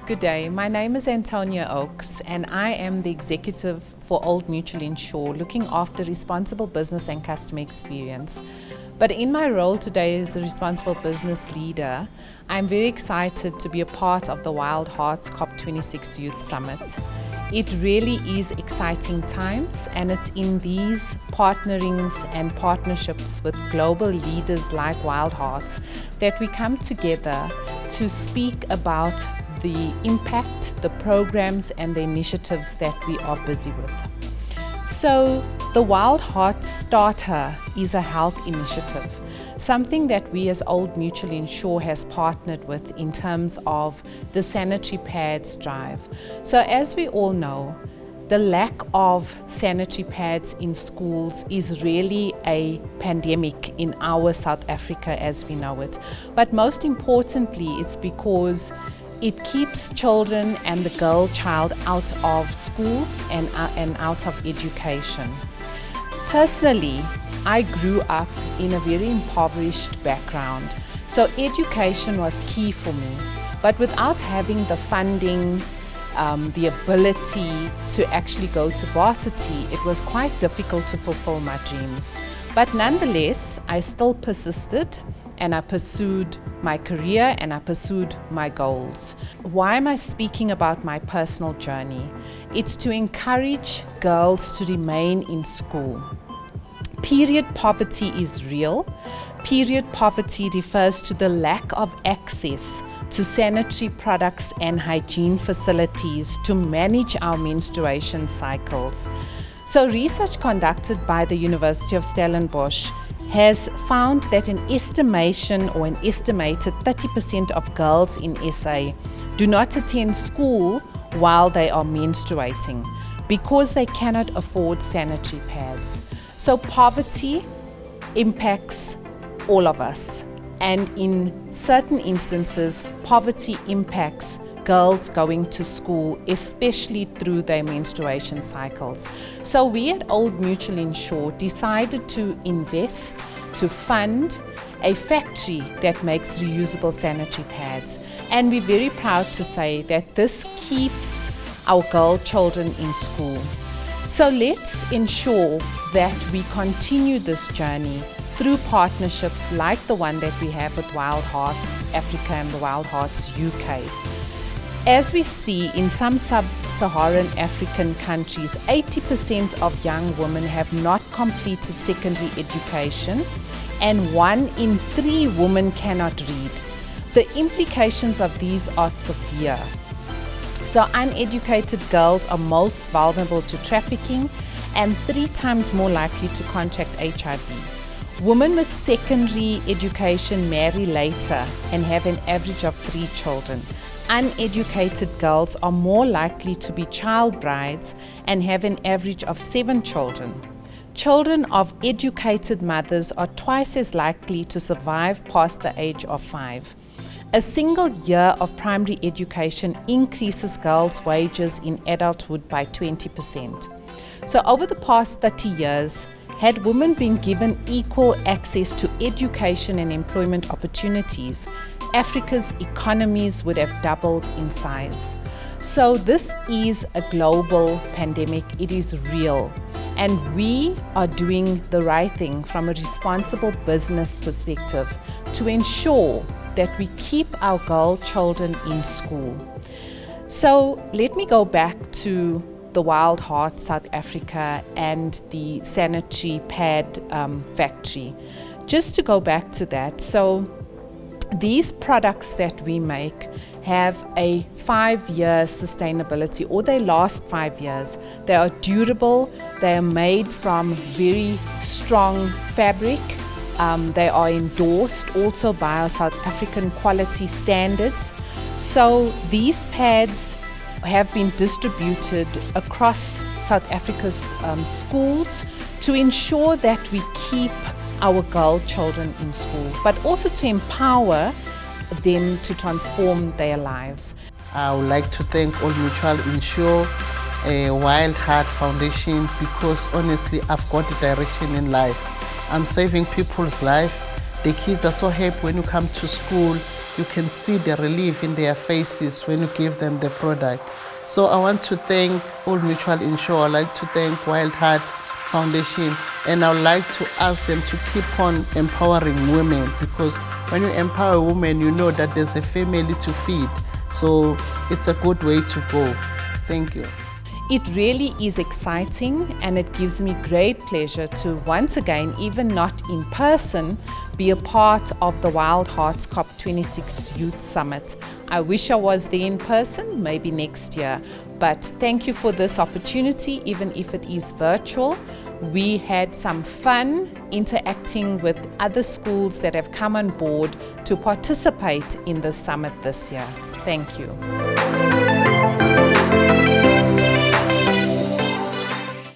Good day, my name is Antonia Oakes and I am the executive for Old Mutual Insure, looking after responsible business and customer experience. But in my role today as a responsible business leader, I'm very excited to be a part of the Wildhearts COP26 Youth Summit. It really is exciting times, and it's in these partnerings and partnerships with global leaders like Wildhearts that we come together to speak about the impact, the programs and the initiatives that we are busy with. So the Wildhearts Starter is a health initiative, something that we as Old Mutual Insure has partnered with in terms of the sanitary pads drive. So as we all know, the lack of sanitary pads in schools is really a pandemic in our South Africa as we know it. But most importantly, it's because it keeps children and the girl child out of schools and out of education. Personally, I grew up in a very impoverished background, so education was key for me. But without having the funding, the ability to actually go to varsity, it was quite difficult to fulfill my dreams. But nonetheless, I still persisted and I pursued my career and I pursued my goals. Why am I speaking about my personal journey? It's to encourage girls to remain in school. Period poverty is real. Period poverty refers to the lack of access to sanitary products and hygiene facilities to manage our menstruation cycles. So research conducted by the University of Stellenbosch has found that an estimated 30% of girls in SA do not attend school while they are menstruating because they cannot afford sanitary pads. So poverty impacts all of us, and in certain instances, poverty impacts girls going to school, especially through their menstruation cycles. So we at Old Mutual Insure decided to invest, to fund a factory that makes reusable sanitary pads. And we're very proud to say that this keeps our girl children in school. So let's ensure that we continue this journey through partnerships like the one that we have with Wildhearts Africa and the Wildhearts UK. As we see in some sub-Saharan African countries, 80% of young women have not completed secondary education, and 1 in 3 women cannot read. The implications of these are severe. So uneducated girls are most vulnerable to trafficking and 3 times more likely to contract HIV. Women with secondary education marry later and have an average of 3 children. Uneducated girls are more likely to be child brides and have an average of 7 children. Children of educated mothers are twice as likely to survive past the age of 5. A single year of primary education increases girls' wages in adulthood by 20%. So over the past 30 years, had women been given equal access to education and employment opportunities, Africa's economies would have doubled in size. So this is a global pandemic. It is real. And we are doing the right thing from a responsible business perspective to ensure that we keep our girl children in school. So let me go back to the Wildhearts South Africa and the sanitary pad factory. Just to go back to that, so these products that we make have a 5-year sustainability, or they last 5 years. They are durable, they are made from very strong fabric. They are endorsed also by our South African quality standards. So these pads have been distributed across South Africa's schools to ensure that we keep our girl children in school, but also to empower them to transform their lives. I would like to thank Old Mutual Insure, Wildheart Foundation, because honestly I've got a direction in life. I'm saving people's life. The kids are so happy when you come to school. you can see the relief in their faces when you give them the product. So I want to thank Old Mutual Insure. I'd like to thank Wildhearts Foundation, and I would like to ask them to keep on empowering women, because when you empower women, you know that there's a family to feed. So it's a good way to go. Thank you. It really is exciting, and it gives me great pleasure to once again, even not in person, be a part of the Wildhearts COP26 Youth Summit. I wish I was there in person, maybe next year, but thank you for this opportunity, even if it is virtual. We had some fun interacting with other schools that have come on board to participate in the summit this year. Thank you.